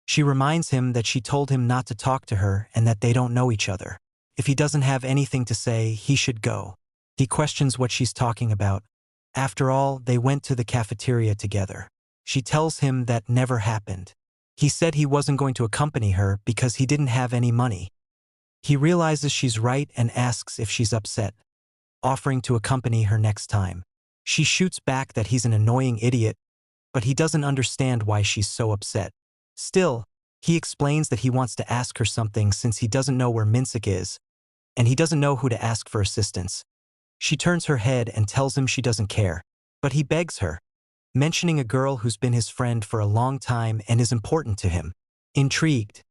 She reminds him that she told him not to talk to her and that they don't know each other. If he doesn't have anything to say, he should go. He questions what she's talking about. After all, they went to the cafeteria together. She tells him that never happened. He said he wasn't going to accompany her because he didn't have any money. He realizes she's right and asks if she's upset, offering to accompany her next time. She shoots back that he's an annoying idiot, but he doesn't understand why she's so upset. Still, he explains that he wants to ask her something since he doesn't know where Minsik is, and he doesn't know who to ask for assistance. She turns her head and tells him she doesn't care, but he begs her, mentioning a girl who's been his friend for a long time and is important to him. Intrigued,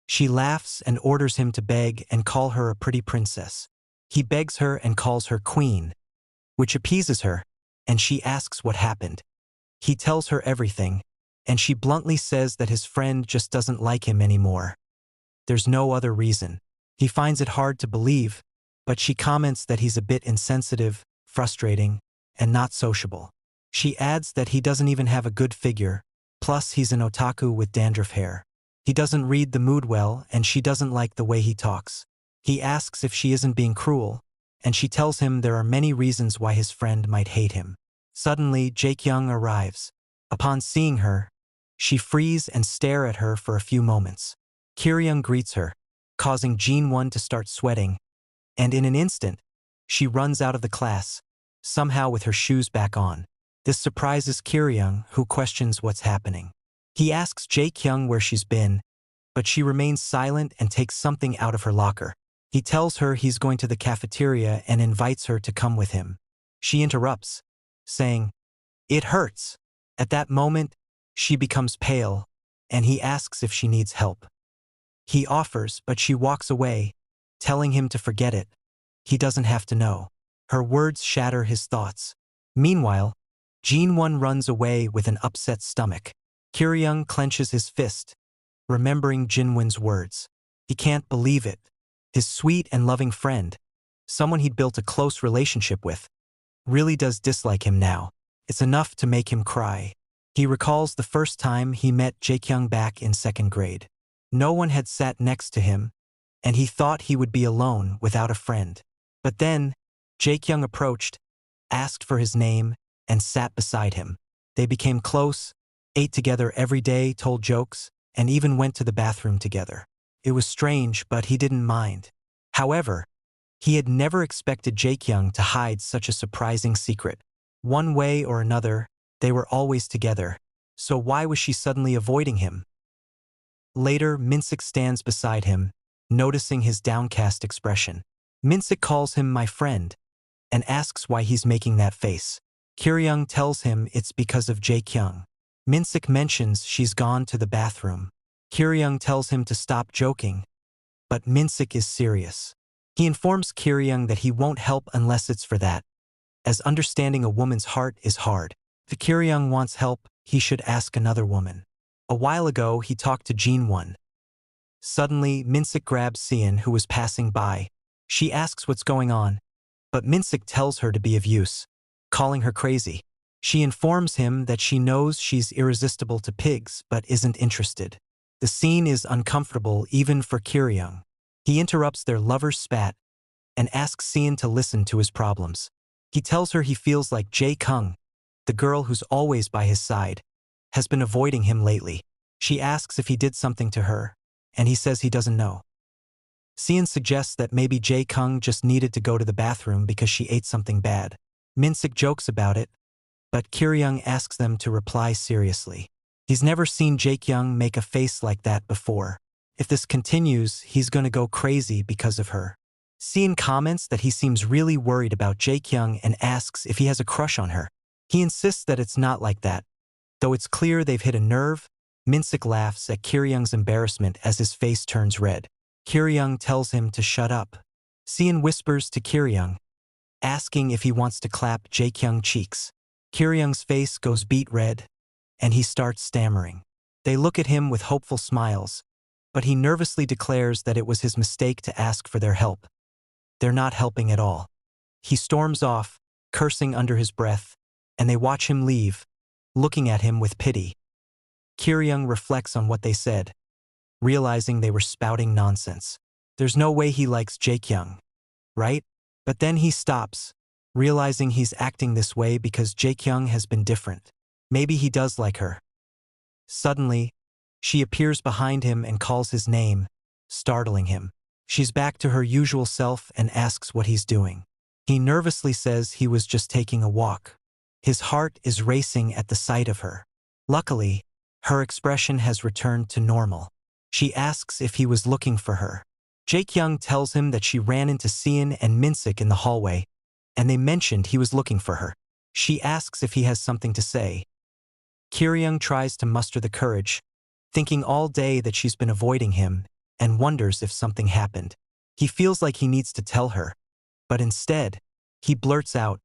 she laughs and orders him to beg and call her a pretty princess. He begs her and calls her queen, which appeases her, and she asks what happened. He tells her everything, and she bluntly says that his friend just doesn't like him anymore. There's no other reason. He finds it hard to believe, but she comments that he's a bit insensitive, frustrating, and not sociable. She adds that he doesn't even have a good figure, plus he's an otaku with dandruff hair. He doesn't read the mood well, and she doesn't like the way he talks. He asks if she isn't being cruel, and she tells him there are many reasons why his friend might hate him. Suddenly, Jae-kyung arrives. Upon seeing her, she freezes and stares at her for a few moments. Kir-young greets her, causing Jin-won to start sweating, and in an instant, she runs out of the class, somehow with her shoes back on. This surprises Kir-young, who questions what's happening. He asks Jae-kyung where she's been, but she remains silent and takes something out of her locker. He tells her he's going to the cafeteria and invites her to come with him. She interrupts, saying, "It hurts." At that moment, she becomes pale, and he asks if she needs help. He offers, but she walks away, telling him to forget it. He doesn't have to know. Her words shatter his thoughts. Meanwhile, Jin-won runs away with an upset stomach. Kir-young clenches his fist, remembering Jin-won's words. He can't believe it. His sweet and loving friend, someone he'd built a close relationship with, really does dislike him now. It's enough to make him cry. He recalls the first time he met Jae-kyung back in 2nd grade. No one had sat next to him, and he thought he would be alone without a friend. But then, Jae-kyung approached, asked for his name, and sat beside him. They became close, ate together every day, told jokes, and even went to the bathroom together. It was strange, but he didn't mind. However, he had never expected Jae-kyung to hide such a surprising secret. One way or another, they were always together, so why was she suddenly avoiding him? Later, Minsik stands beside him, noticing his downcast expression. Minsik calls him my friend, and asks why he's making that face. Kir-young tells him it's because of Jae-kyung. Minsik mentions she's gone to the bathroom. Kir-young tells him to stop joking, but Minsik is serious. He informs Kir-young that he won't help unless it's for that, as understanding a woman's heart is hard. If Kir-young wants help, he should ask another woman. A while ago, he talked to Jin-won. Suddenly, Minsik grabs Cen, who was passing by. She asks what's going on, but Minsik tells her to be of use, calling her crazy. She informs him that she knows she's irresistible to pigs but isn't interested. The scene is uncomfortable even for Kir-young. He interrupts their lover's spat and asks Cen to listen to his problems. He tells her he feels like Jae-kyung, the girl who's always by his side, has been avoiding him lately. She asks if he did something to her, and he says he doesn't know. Cen suggests that maybe Jae-kyung just needed to go to the bathroom because she ate something bad. Minsik jokes about it, but Kir-young asks them to reply seriously. He's never seen Jae-kyung make a face like that before. If this continues, he's gonna go crazy because of her. Cen comments that he seems really worried about Jae-kyung and asks if he has a crush on her. He insists that it's not like that. Though it's clear they've hit a nerve, Minsik laughs at Kir-young's embarrassment as his face turns red. Kir-young tells him to shut up. Cen whispers to Kir-young, asking if he wants to clap Jae-kyung's cheeks. Kir-young's face goes beet red, and he starts stammering. They look at him with hopeful smiles, but he nervously declares that it was his mistake to ask for their help. They're not helping at all. He storms off, cursing under his breath, and they watch him leave, looking at him with pity. Kir-young reflects on what they said. realizing they were spouting nonsense. There's no way he likes Jaekyung, right? But then he stops, realizing he's acting this way because Jaekyung has been different. Maybe he does like her. Suddenly, she appears behind him and calls his name, startling him. She's back to her usual self and asks what he's doing. He nervously says he was just taking a walk. His heart is racing at the sight of her. Luckily, her expression has returned to normal. She asks if he was looking for her. Jaekyung tells him that she ran into Cen and Minsik in the hallway, and they mentioned he was looking for her. She asks if he has something to say. Kyoryung tries to muster the courage, thinking all day that she's been avoiding him, and wonders if something happened. He feels like he needs to tell her, but instead, he blurts out,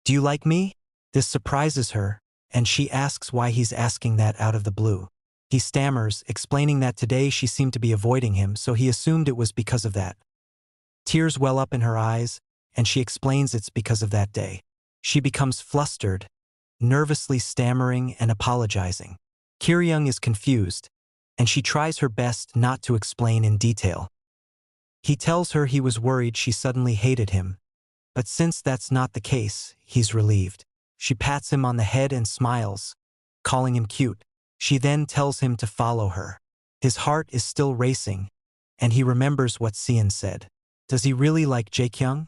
"Do you like me?" This surprises her, and she asks why he's asking that out of the blue. He stammers, explaining that today she seemed to be avoiding him, so he assumed it was because of that. Tears well up in her eyes, and she explains it's because of that day. She becomes flustered, nervously stammering and apologizing. Kyoryung is confused, and she tries her best not to explain in detail. He tells her he was worried she suddenly hated him, but since that's not the case, he's relieved. She pats him on the head and smiles, calling him cute. She then tells him to follow her. His heart is still racing, and he remembers what Cen said. Does he really like Jaekyung?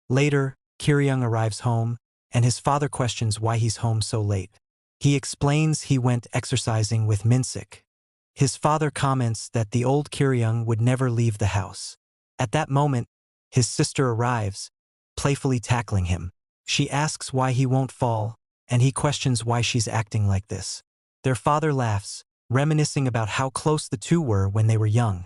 Later, Kyoryung arrives home, and his father questions why he's home so late. He explains he went exercising with Minsik. His father comments that the old Kyoryung would never leave the house. At that moment, his sister arrives, playfully tackling him. She asks why he won't fall, and he questions why she's acting like this. Their father laughs, reminiscing about how close the two were when they were young.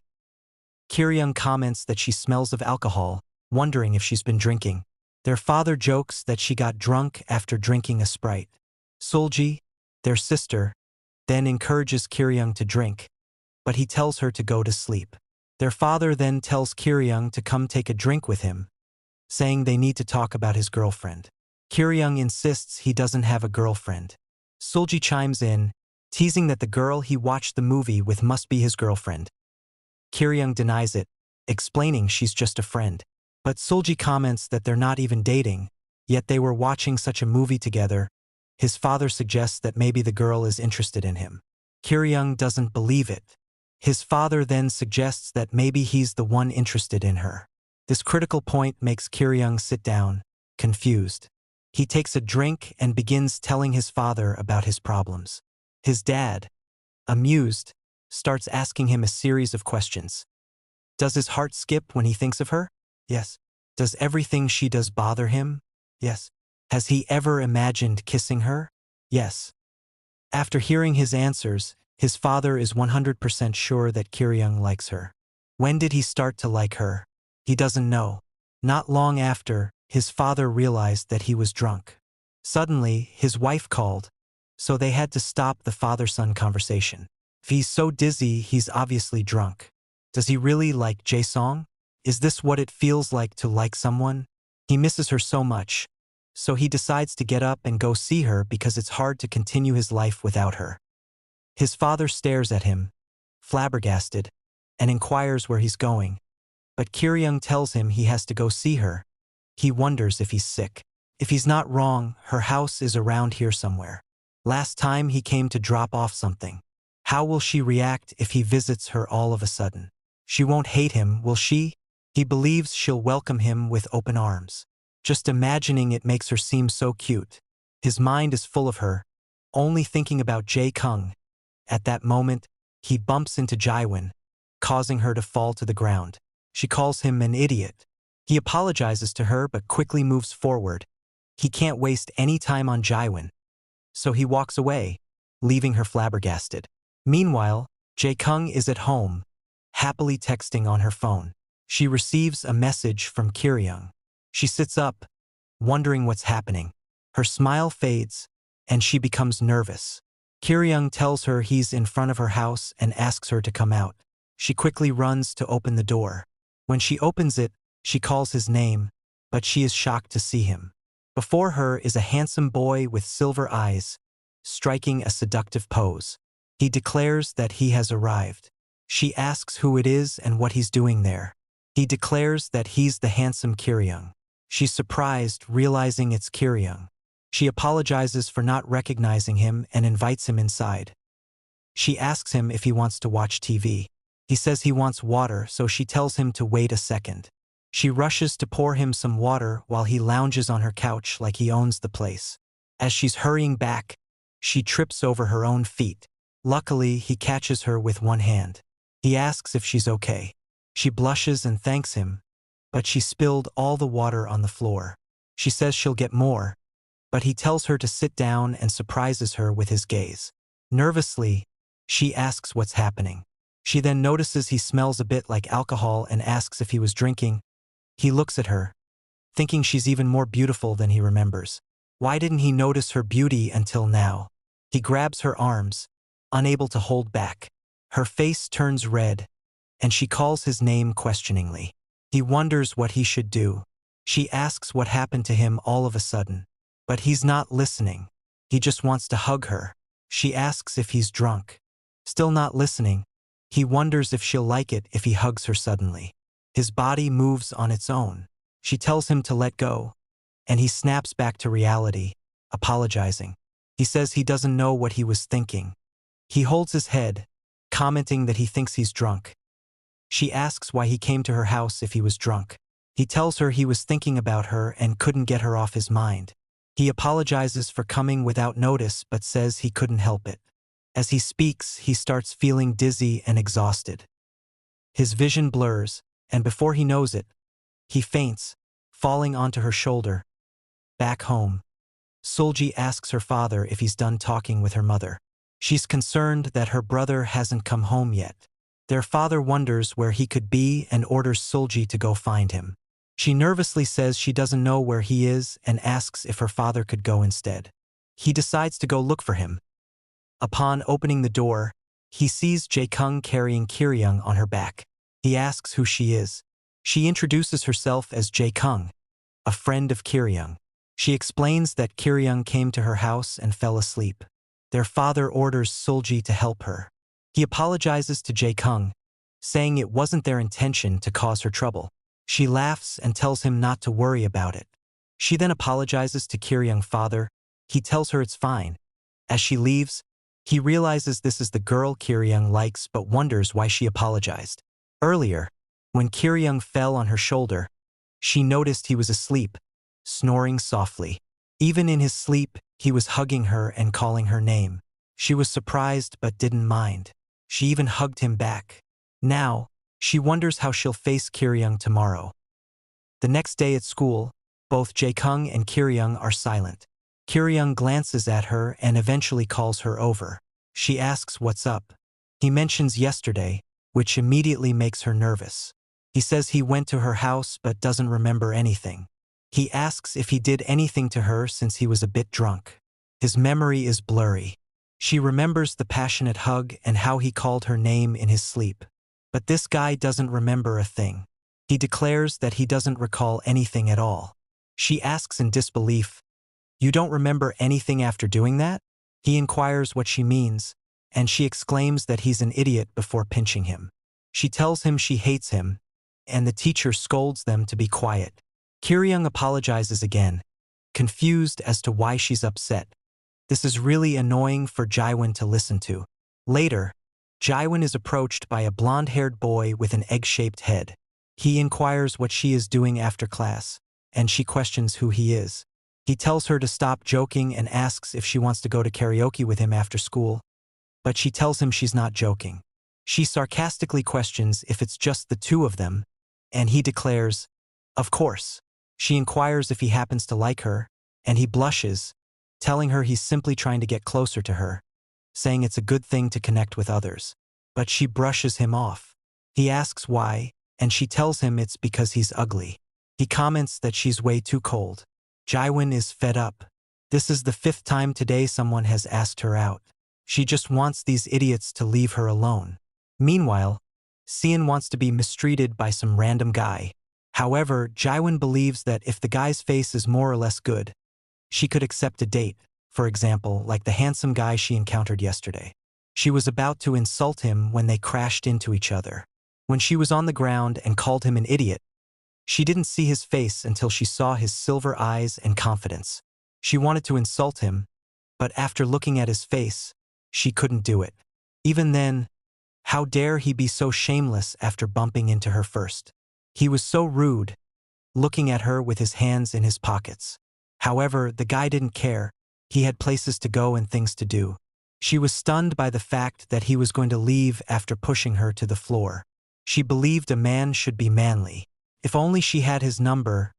Kyoryung comments that she smells of alcohol, wondering if she's been drinking. Their father jokes that she got drunk after drinking a Sprite. Solji, their sister, then encourages Kyoryung to drink, but he tells her to go to sleep. Their father then tells Kyoryung to come take a drink with him, saying they need to talk about his girlfriend. Kyoryung insists he doesn't have a girlfriend. Solji chimes in, teasing that the girl he watched the movie with must be his girlfriend. Kyoryung denies it, explaining she's just a friend. But Solji comments that they're not even dating, yet they were watching such a movie together. His father suggests that maybe the girl is interested in him. Kyoryung doesn't believe it. His father then suggests that maybe he's the one interested in her. This critical point makes Kyoryung sit down, confused. He takes a drink and begins telling his father about his problems. His dad, amused, starts asking him a series of questions. Does his heart skip when he thinks of her? Yes. Does everything she does bother him? Yes. Has he ever imagined kissing her? Yes. After hearing his answers, his father is 100% sure that Kyoryung likes her. When did he start to like her? He doesn't know. Not long after, his father realized that he was drunk. Suddenly, his wife called, so they had to stop the father-son conversation. If he's so dizzy, he's obviously drunk. Does he really like Jae-song? Is this what it feels like to like someone? He misses her so much, so he decides to get up and go see her because it's hard to continue his life without her. His father stares at him, flabbergasted, and inquires where he's going. But Kyoryung tells him he has to go see her. He wonders if he's sick. If he's not wrong, her house is around here somewhere. Last time he came to drop off something. How will she react if he visits her all of a sudden? She won't hate him, will she? He believes she'll welcome him with open arms. Just imagining it makes her seem so cute. His mind is full of her, only thinking about Jae-kung. At that moment, he bumps into Jaewon, causing her to fall to the ground. She calls him an idiot. He apologizes to her but quickly moves forward. He can't waste any time on Jaewon, so he walks away, leaving her flabbergasted. Meanwhile, Jae-kung is at home, happily texting on her phone. She receives a message from Kyoryung. She sits up, wondering what's happening. Her smile fades, and she becomes nervous. Kyoryung tells her he's in front of her house and asks her to come out. She quickly runs to open the door. When she opens it, she calls his name, but she is shocked to see him. Before her is a handsome boy with silver eyes, striking a seductive pose. He declares that he has arrived. She asks who it is and what he's doing there. He declares that he's the handsome Kiryung. She's surprised, realizing it's Kiryung. She apologizes for not recognizing him and invites him inside. She asks him if he wants to watch TV. He says he wants water, so she tells him to wait a second. She rushes to pour him some water while he lounges on her couch like he owns the place. As she's hurrying back, she trips over her own feet. Luckily, he catches her with one hand. He asks if she's okay. She blushes and thanks him, but she spilled all the water on the floor. She says she'll get more, but he tells her to sit down and surprises her with his gaze. Nervously, she asks what's happening. She then notices he smells a bit like alcohol and asks if he was drinking. He looks at her, thinking she's even more beautiful than he remembers. Why didn't he notice her beauty until now? He grabs her arms, unable to hold back. Her face turns red, and she calls his name questioningly. He wonders what he should do. She asks what happened to him all of a sudden. But he's not listening. He just wants to hug her. She asks if he's drunk. Still not listening. He wonders if she'll like it if he hugs her suddenly. His body moves on its own. She tells him to let go, and he snaps back to reality, apologizing. He says he doesn't know what he was thinking. He holds his head, commenting that he thinks he's drunk. She asks why he came to her house if he was drunk. He tells her he was thinking about her and couldn't get her off his mind. He apologizes for coming without notice but says he couldn't help it. As he speaks, he starts feeling dizzy and exhausted. His vision blurs, and before he knows it, he faints, falling onto her shoulder. Back home, Sulji asks her father if he's done talking with her mother. She's concerned that her brother hasn't come home yet. Their father wonders where he could be and orders Sulji to go find him. She nervously says she doesn't know where he is and asks if her father could go instead. He decides to go look for him. Upon opening the door, he sees Jae-kung carrying Kiryung on her back. He asks who she is. She introduces herself as Jae-kung, a friend of Kiryung. She explains that Kiryung came to her house and fell asleep. Their father orders Sulji to help her. He apologizes to Jae-kung, saying it wasn't their intention to cause her trouble. She laughs and tells him not to worry about it. She then apologizes to Kiryung's father. He tells her it's fine. As she leaves, he realizes this is the girl Kiryung likes but wonders why she apologized. Earlier, when Kiryung fell on her shoulder, she noticed he was asleep, snoring softly. Even in his sleep, he was hugging her and calling her name. She was surprised but didn't mind. She even hugged him back. Now, she wonders how she'll face Kiryung tomorrow. The next day at school, both Jae-kung and Kiryung are silent. Kiryung glances at her and eventually calls her over. She asks what's up. He mentions yesterday, which immediately makes her nervous. He says he went to her house but doesn't remember anything. He asks if he did anything to her since he was a bit drunk. His memory is blurry. She remembers the passionate hug and how he called her name in his sleep. But this guy doesn't remember a thing. He declares that he doesn't recall anything at all. She asks in disbelief, "You don't remember anything after doing that?" He inquires what she means, and she exclaims that he's an idiot before pinching him. She tells him she hates him, and the teacher scolds them to be quiet. Kiryung apologizes again, confused as to why she's upset. This is really annoying for Jaewon to listen to. Later, Jaewon is approached by a blonde-haired boy with an egg-shaped head. He inquires what she is doing after class, and she questions who he is. He tells her to stop joking and asks if she wants to go to karaoke with him after school, but she tells him she's not joking. She sarcastically questions if it's just the two of them, and he declares, "Of course." She inquires if he happens to like her, and he blushes, telling her he's simply trying to get closer to her, saying it's a good thing to connect with others. But she brushes him off. He asks why, and she tells him it's because he's ugly. He comments that she's way too cold. Jaewon is fed up. This is the 5th time today someone has asked her out. She just wants these idiots to leave her alone. Meanwhile, Cen wants to be mistreated by some random guy. However, Jaewon believes that if the guy's face is more or less good, she could accept a date, for example, like the handsome guy she encountered yesterday. She was about to insult him when they crashed into each other. When she was on the ground and called him an idiot, she didn't see his face until she saw his silver eyes and confidence. She wanted to insult him, but after looking at his face, she couldn't do it. Even then, how dare he be so shameless after bumping into her first? He was so rude, looking at her with his hands in his pockets. However, the guy didn't care. He had places to go and things to do. She was stunned by the fact that he was going to leave after pushing her to the floor. She believed a man should be manly. If only she had his number,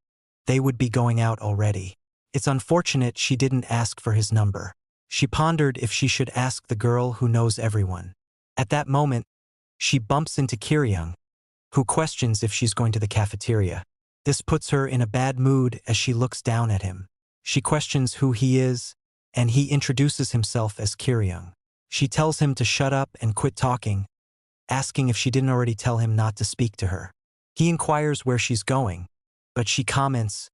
they would be going out already. It's unfortunate she didn't ask for his number. She pondered if she should ask the girl who knows everyone. At that moment, she bumps into Kiryung, who questions if she's going to the cafeteria. This puts her in a bad mood as she looks down at him. She questions who he is, and he introduces himself as Kiryung. She tells him to shut up and quit talking, asking if she didn't already tell him not to speak to her. He inquires where she's going, but she comments,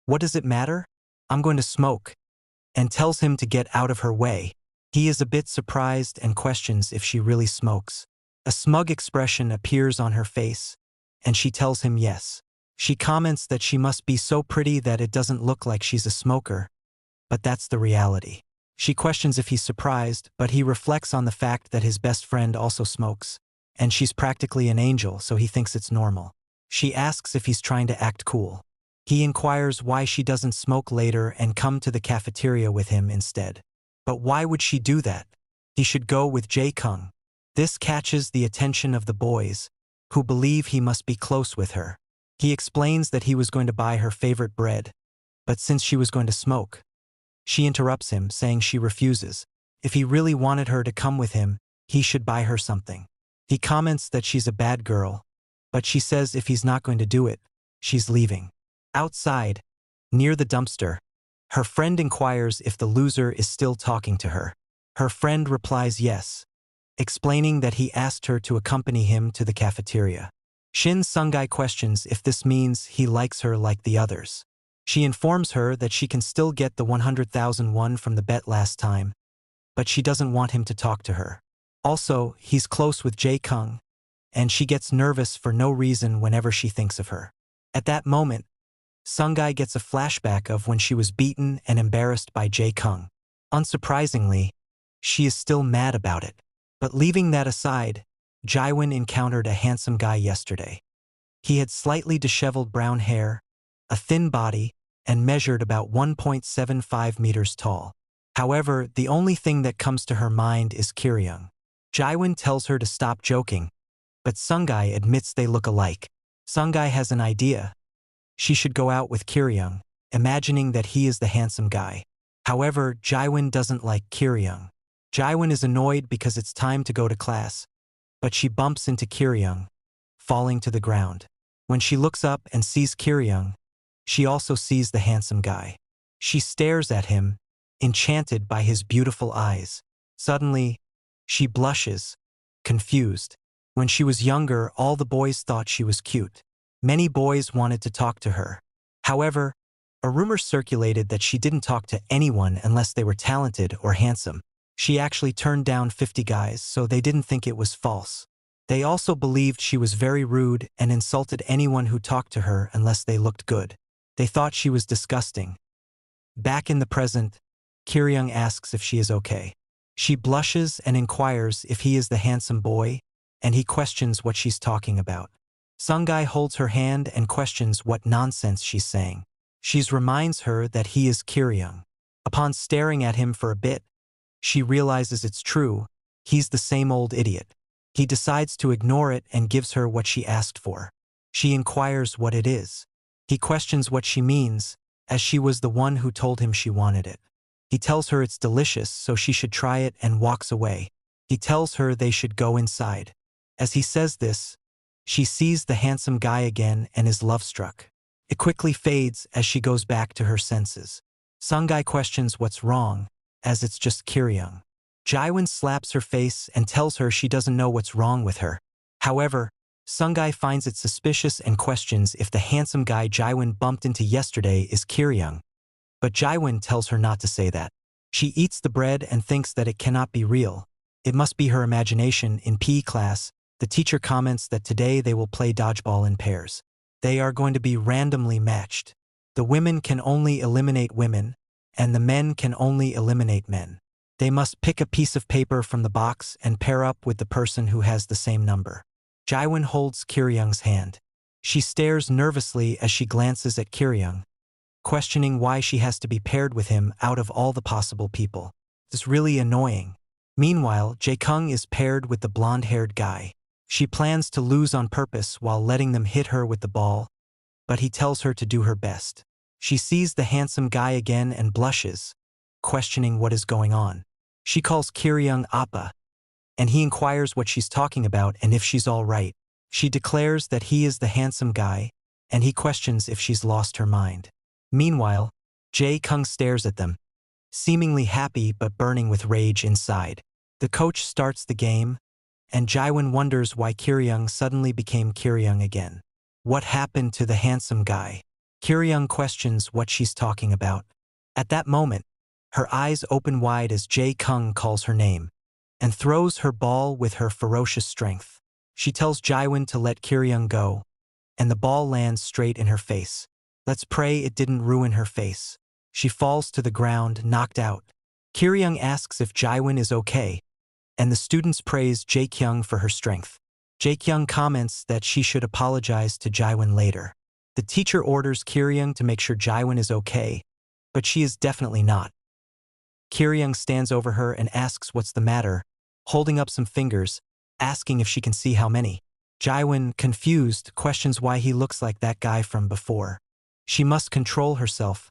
"What does it matter? I'm going to smoke," and tells him to get out of her way. He is a bit surprised and questions if she really smokes. A smug expression appears on her face, and she tells him yes. She comments that she must be so pretty that it doesn't look like she's a smoker, but that's the reality. She questions if he's surprised, but he reflects on the fact that his best friend also smokes, and she's practically an angel, so he thinks it's normal. She asks if he's trying to act cool. He inquires why she doesn't smoke later and come to the cafeteria with him instead. But why would she do that? He should go with Jae-kung. This catches the attention of the boys, who believe he must be close with her. He explains that he was going to buy her favorite bread, but since she was going to smoke, she interrupts him, saying she refuses. If he really wanted her to come with him, he should buy her something. He comments that she's a bad girl, but she says if he's not going to do it, she's leaving. Outside, near the dumpster, her friend inquires if the loser is still talking to her. Her friend replies yes, explaining that he asked her to accompany him to the cafeteria. Shin Sungai questions if this means he likes her like the others. She informs her that she can still get the 100,000 won from the bet last time, but she doesn't want him to talk to her. Also, he's close with Jae-kung, and she gets nervous for no reason whenever she thinks of her. At that moment, Sungai gets a flashback of when she was beaten and embarrassed by Jae-kung. Unsurprisingly, she is still mad about it. But leaving that aside, Jaewon encountered a handsome guy yesterday. He had slightly disheveled brown hair, a thin body, and measured about 1.75 meters tall. However, the only thing that comes to her mind is Kiryung. Jaewon tells her to stop joking, but Sungai admits they look alike. Sungai has an idea. She should go out with Kiryung, imagining that he is the handsome guy. However, Jaewon doesn't like Kiryung. Jaewon is annoyed because it's time to go to class, but she bumps into Kiryung, falling to the ground. When she looks up and sees Kiryung, she also sees the handsome guy. She stares at him, enchanted by his beautiful eyes. Suddenly, she blushes, confused. When she was younger, all the boys thought she was cute. Many boys wanted to talk to her. However, a rumor circulated that she didn't talk to anyone unless they were talented or handsome. She actually turned down 50 guys, so they didn't think it was false. They also believed she was very rude and insulted anyone who talked to her unless they looked good. They thought she was disgusting. Back in the present, Kiryung asks if she is okay. She blushes and inquires if he is the handsome boy, and he questions what she's talking about. Sungai holds her hand and questions what nonsense she's saying. She reminds her that he is Kiryung. Upon staring at him for a bit, she realizes it's true, he's the same old idiot. He decides to ignore it and gives her what she asked for. She inquires what it is. He questions what she means, as she was the one who told him she wanted it. He tells her it's delicious, so she should try it, and walks away. He tells her they should go inside. As he says this, she sees the handsome guy again and is love-struck. It quickly fades as she goes back to her senses. Sungai questions what's wrong, as it's just Kiryung. Jaewon slaps her face and tells her she doesn't know what's wrong with her. However, Sungai finds it suspicious and questions if the handsome guy Jaewon bumped into yesterday is Kiryung. But Jaewon tells her not to say that. She eats the bread and thinks that it cannot be real. It must be her imagination. In PE class, the teacher comments that today they will play dodgeball in pairs. They are going to be randomly matched. The women can only eliminate women, and the men can only eliminate men. They must pick a piece of paper from the box and pair up with the person who has the same number. Jaewon holds Kir-young's hand. She stares nervously as she glances at Kir-young, questioning why she has to be paired with him out of all the possible people. It's really annoying. Meanwhile, Jae-kung is paired with the blonde-haired guy. She plans to lose on purpose while letting them hit her with the ball, but he tells her to do her best. She sees the handsome guy again and blushes, questioning what is going on. She calls Kir-young Appa, and he inquires what she's talking about and if she's all right. She declares that he is the handsome guy, and he questions if she's lost her mind. Meanwhile, Jae-kung stares at them, seemingly happy but burning with rage inside. The coach starts the game, and Jaewon wonders why Kir-young suddenly became Kir-young again. What happened to the handsome guy? Kir-young questions what she's talking about. At that moment, her eyes open wide as Jae-kung calls her name and throws her ball with her ferocious strength. She tells Jaewon to let Kir-young go, and the ball lands straight in her face. Let's pray it didn't ruin her face. She falls to the ground, knocked out. Kir-young asks if Jaewon is okay, and the students praise Jae-kyung for her strength. Jae-kyung comments that she should apologize to Jaewon later. The teacher orders Kir-young to make sure Jaewon is okay, but she is definitely not. Kir-young stands over her and asks what's the matter, holding up some fingers, asking if she can see how many. Jaewon, confused, questions why he looks like that guy from before. She must control herself.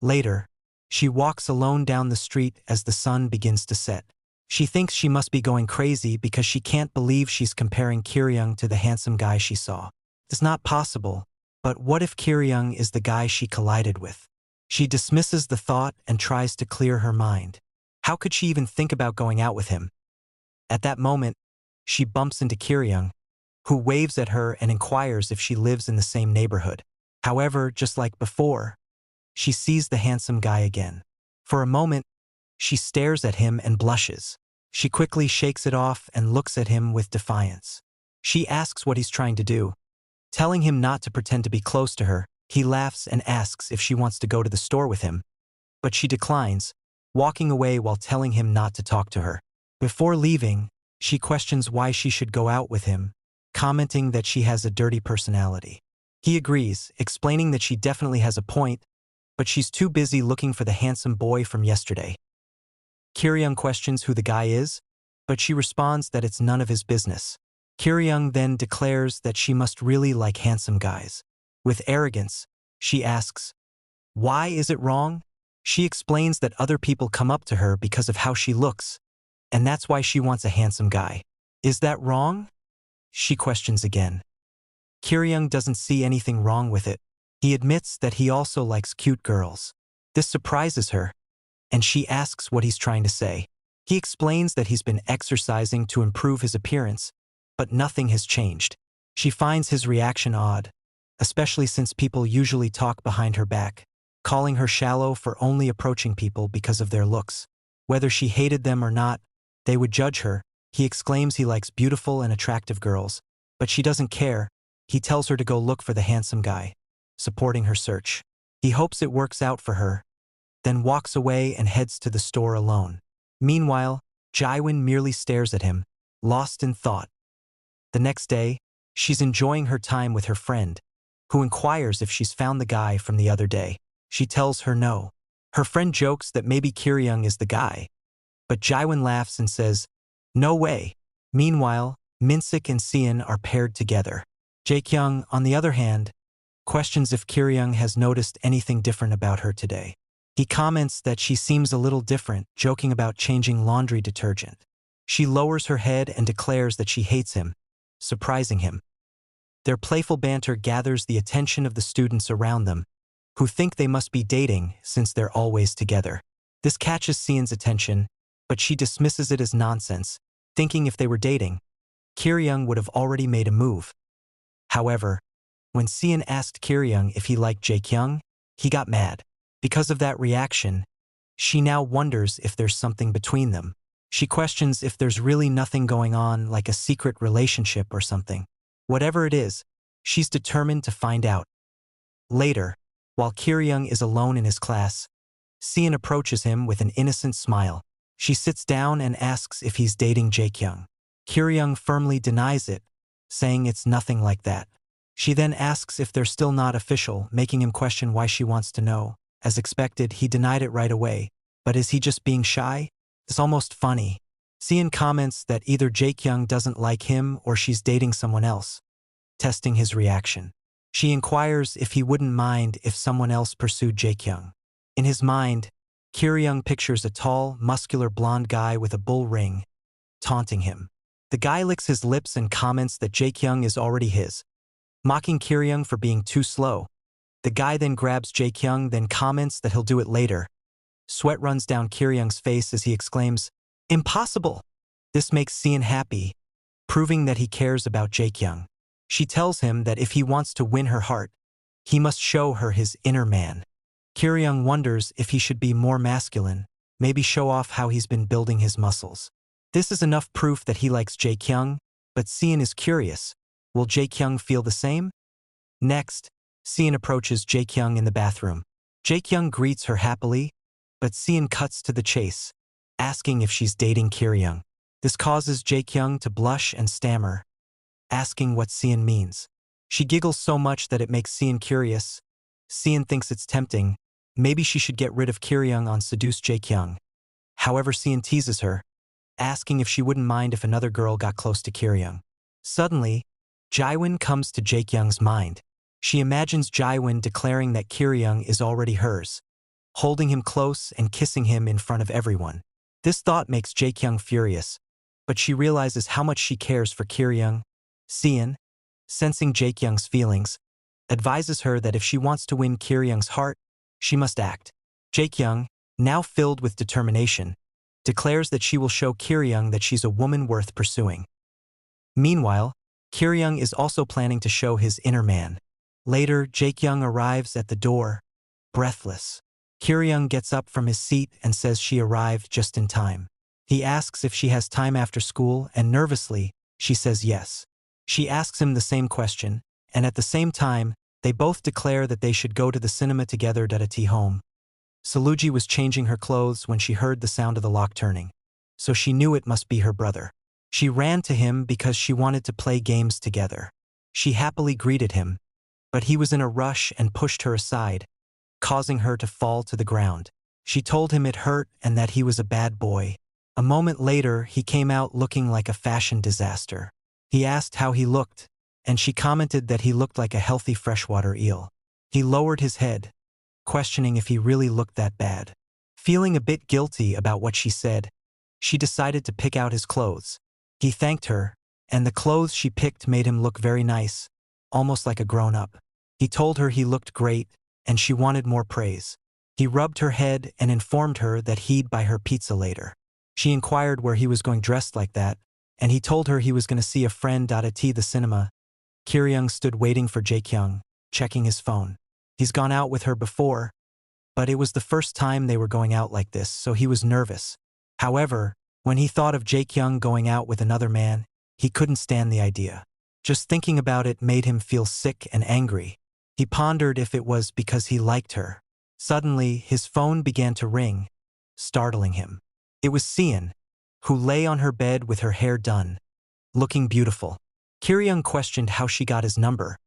Later, she walks alone down the street as the sun begins to set. She thinks she must be going crazy because she can't believe she's comparing Kir-young to the handsome guy she saw. It's not possible, but what if Kir-young is the guy she collided with? She dismisses the thought and tries to clear her mind. How could she even think about going out with him? At that moment, she bumps into Kir-young, who waves at her and inquires if she lives in the same neighborhood. However, just like before, she sees the handsome guy again. For a moment, she stares at him and blushes. She quickly shakes it off and looks at him with defiance. She asks what he's trying to do. Telling him not to pretend to be close to her, he laughs and asks if she wants to go to the store with him. But she declines, walking away while telling him not to talk to her. Before leaving, she questions why she should go out with him, commenting that she has a dirty personality. He agrees, explaining that she definitely has a point, but she's too busy looking for the handsome boy from yesterday. Kir-young questions who the guy is, but she responds that it's none of his business. Kir-young then declares that she must really like handsome guys. With arrogance, she asks, "Why is it wrong?" She explains that other people come up to her because of how she looks, and that's why she wants a handsome guy. Is that wrong? She questions again. Kir-young doesn't see anything wrong with it. He admits that he also likes cute girls. This surprises her, and she asks what he's trying to say. He explains that he's been exercising to improve his appearance, but nothing has changed. She finds his reaction odd, especially since people usually talk behind her back, calling her shallow for only approaching people because of their looks. Whether she hated them or not, they would judge her. He exclaims he likes beautiful and attractive girls, but she doesn't care. He tells her to go look for the handsome guy, supporting her search. He hopes it works out for her, then walks away and heads to the store alone. Meanwhile, Jaewon merely stares at him, lost in thought. The next day, she's enjoying her time with her friend, who inquires if she's found the guy from the other day. She tells her no. Her friend jokes that maybe Kir-young is the guy, but Jaewon laughs and says, "No way." Meanwhile, Minsik and Cen are paired together. Jae-kyung, on the other hand, questions if Kir-young has noticed anything different about her today. He comments that she seems a little different, joking about changing laundry detergent. She lowers her head and declares that she hates him, surprising him. Their playful banter gathers the attention of the students around them, who think they must be dating since they're always together. This catches Cen's attention, but she dismisses it as nonsense, thinking if they were dating, Kir-young would have already made a move. However, when Cen asked Kir-young if he liked Jae-kyung, he got mad. Because of that reaction, she now wonders if there's something between them. She questions if there's really nothing going on, like a secret relationship or something. Whatever it is, she's determined to find out. Later, while Kir-young is alone in his class, Cen approaches him with an innocent smile. She sits down and asks if he's dating Jae-kyung. Kir-young firmly denies it, saying it's nothing like that. She then asks if they're still not official, making him question why she wants to know. As expected, he denied it right away. But is he just being shy? It's almost funny. Cen comments that either Jae-kyung doesn't like him or she's dating someone else, testing his reaction. She inquires if he wouldn't mind if someone else pursued Jae-kyung. In his mind, Kir-young pictures a tall, muscular blonde guy with a bull ring, taunting him. The guy licks his lips and comments that Jae-kyung is already his, mocking Kir-young for being too slow. The guy then grabs Jae-kyung, then comments that he'll do it later. Sweat runs down Kir-young's face as he exclaims, "Impossible!" This makes Cen happy, proving that he cares about Jae-kyung. She tells him that if he wants to win her heart, he must show her his inner man. Kir-young wonders if he should be more masculine, maybe show off how he's been building his muscles. This is enough proof that he likes Jae-kyung, but Cen is curious. Will Jae-kyung feel the same? Next, Cen approaches Jae-kyung in the bathroom. Jae-kyung greets her happily, but Cen cuts to the chase, asking if she's dating Kir-young. This causes Jae-kyung to blush and stammer, asking what Cen means. She giggles so much that it makes Cen curious. Cen thinks it's tempting. Maybe she should get rid of Kir-young and seduce Jae-kyung. However, Cen teases her, asking if she wouldn't mind if another girl got close to Kir-young. Suddenly, Jae-won comes to Jae-kyung's mind. She imagines Jae-won declaring that Kir-young is already hers, holding him close and kissing him in front of everyone. This thought makes Jae-kyung furious, but she realizes how much she cares for Kir-young. Cen, sensing Jae-kyung's feelings, advises her that if she wants to win Kir-young's heart, she must act. Jae-kyung, now filled with determination, declares that she will show Kir-young that she's a woman worth pursuing. Meanwhile, Kir-young is also planning to show his inner man. Later, Jae-kyung arrives at the door, breathless. Kir-young gets up from his seat and says she arrived just in time. He asks if she has time after school, and nervously, she says yes. She asks him the same question, and at the same time, they both declare that they should go to the cinema together at home. Seolugi was changing her clothes when she heard the sound of the lock turning, so she knew it must be her brother. She ran to him because she wanted to play games together. She happily greeted him, but he was in a rush and pushed her aside, causing her to fall to the ground. She told him it hurt and that he was a bad boy. A moment later, he came out looking like a fashion disaster. He asked how he looked, and she commented that he looked like a healthy freshwater eel. He lowered his head, questioning if he really looked that bad. Feeling a bit guilty about what she said, she decided to pick out his clothes. He thanked her, and the clothes she picked made him look very nice, almost like a grown-up. He told her he looked great, and she wanted more praise. He rubbed her head and informed her that he'd buy her pizza later. She inquired where he was going dressed like that, and he told her he was going to see a friend at the cinema. Kir-young stood waiting for Jae-kyung, checking his phone. He's gone out with her before, but it was the first time they were going out like this, so he was nervous. However, when he thought of Jae-kyung going out with another man, he couldn't stand the idea. Just thinking about it made him feel sick and angry. He pondered if it was because he liked her. Suddenly, his phone began to ring, startling him. It was Cen, who lay on her bed with her hair done, looking beautiful. Kir-young questioned how she got his number,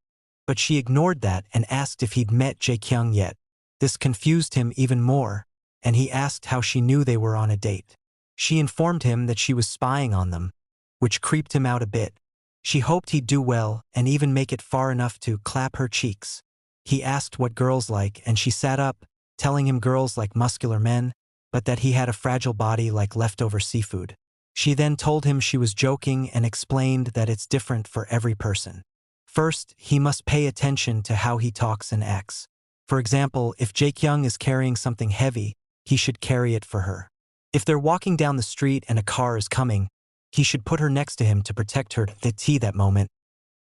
but she ignored that and asked if he'd met Jae-kyung yet. This confused him even more, and he asked how she knew they were on a date. She informed him that she was spying on them, which creeped him out a bit. She hoped he'd do well and even make it far enough to clap her cheeks. He asked what girls like, and she sat up, telling him girls like muscular men, but that he had a fragile body like leftover seafood. She then told him she was joking and explained that it's different for every person. First, he must pay attention to how he talks and acts. For example, if Jae-kyung is carrying something heavy, he should carry it for her. If they're walking down the street and a car is coming, he should put her next to him to protect her. That moment,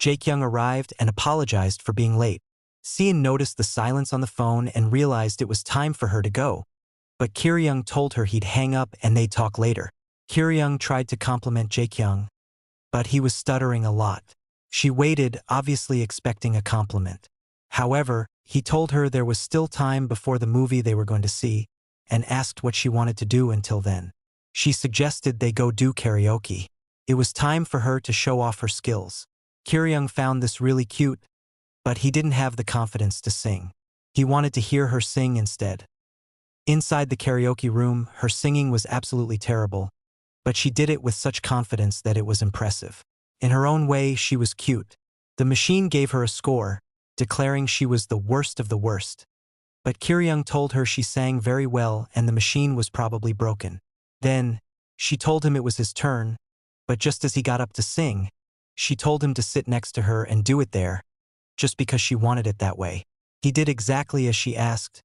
Jae-kyung arrived and apologized for being late. Cen noticed the silence on the phone and realized it was time for her to go. But Kir-young told her he'd hang up and they'd talk later. Kyung tried to compliment Jaekyung, but he was stuttering a lot. She waited, obviously expecting a compliment. However, he told her there was still time before the movie they were going to see, and asked what she wanted to do until then. She suggested they go do karaoke. It was time for her to show off her skills. Kyung found this really cute, but he didn't have the confidence to sing. He wanted to hear her sing instead. Inside the karaoke room, her singing was absolutely terrible, but she did it with such confidence that it was impressive. In her own way, she was cute. The machine gave her a score, declaring she was the worst of the worst. But Kyung told her she sang very well and the machine was probably broken. Then, she told him it was his turn, but just as he got up to sing, she told him to sit next to her and do it there, just because she wanted it that way. He did exactly as she asked,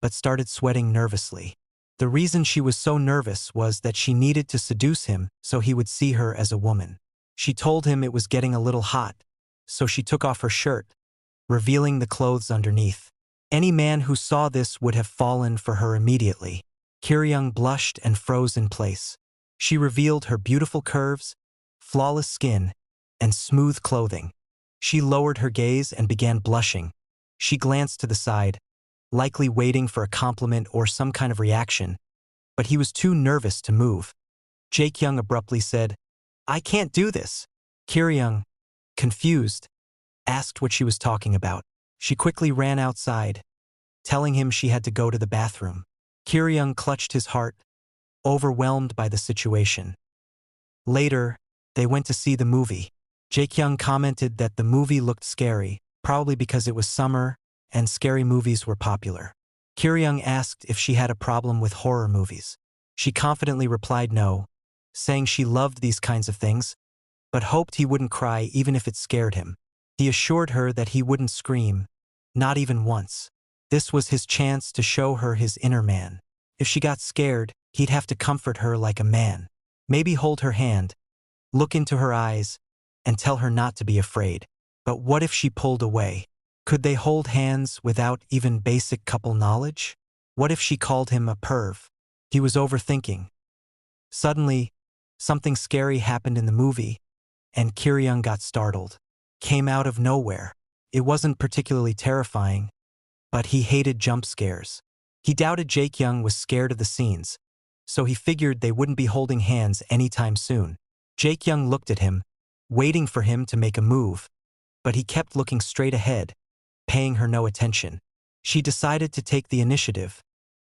but started sweating nervously. The reason she was so nervous was that she needed to seduce him so he would see her as a woman. She told him it was getting a little hot, so she took off her shirt, revealing the clothes underneath. Any man who saw this would have fallen for her immediately. Kyung blushed and froze in place. She revealed her beautiful curves, flawless skin, and smooth clothing. She lowered her gaze and began blushing. She glanced to the side, likely waiting for a compliment or some kind of reaction, but he was too nervous to move. Jaekyung abruptly said, "I can't do this." Kyung, confused, asked what she was talking about. She quickly ran outside, telling him she had to go to the bathroom. Kyung clutched his heart, overwhelmed by the situation. Later, they went to see the movie. Jaekyung commented that the movie looked scary, probably because it was summer and scary movies were popular. Kyung asked if she had a problem with horror movies. She confidently replied no, saying she loved these kinds of things, but hoped he wouldn't cry even if it scared him. He assured her that he wouldn't scream, not even once. This was his chance to show her his inner man. If she got scared, he'd have to comfort her like a man. Maybe hold her hand, look into her eyes, and tell her not to be afraid. But what if she pulled away? Could they hold hands without even basic couple knowledge? What if she called him a perv? He was overthinking. Suddenly, something scary happened in the movie, and Kyung got startled. Came out of nowhere. It wasn't particularly terrifying, but he hated jump scares. He doubted Jaekyung was scared of the scenes, so he figured they wouldn't be holding hands anytime soon. Jaekyung looked at him, waiting for him to make a move, but he kept looking straight ahead, paying her no attention. She decided to take the initiative,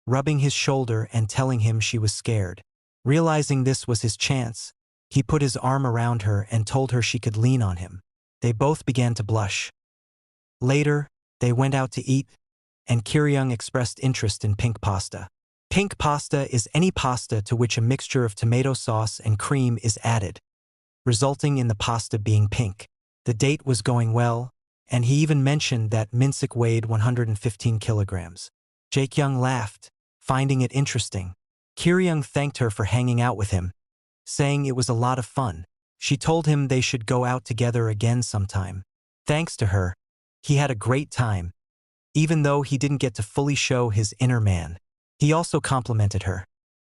rubbing his shoulder and telling him she was scared. Realizing this was his chance, he put his arm around her and told her she could lean on him. They both began to blush. Later, they went out to eat, and Kyung expressed interest in pink pasta. Pink pasta is any pasta to which a mixture of tomato sauce and cream is added, resulting in the pasta being pink. The date was going well, and he even mentioned that Minsik weighed 115 kilograms. Jaekyung laughed, finding it interesting. Kyung thanked her for hanging out with him, saying it was a lot of fun. She told him they should go out together again sometime. Thanks to her, he had a great time, even though he didn't get to fully show his inner man. He also complimented her,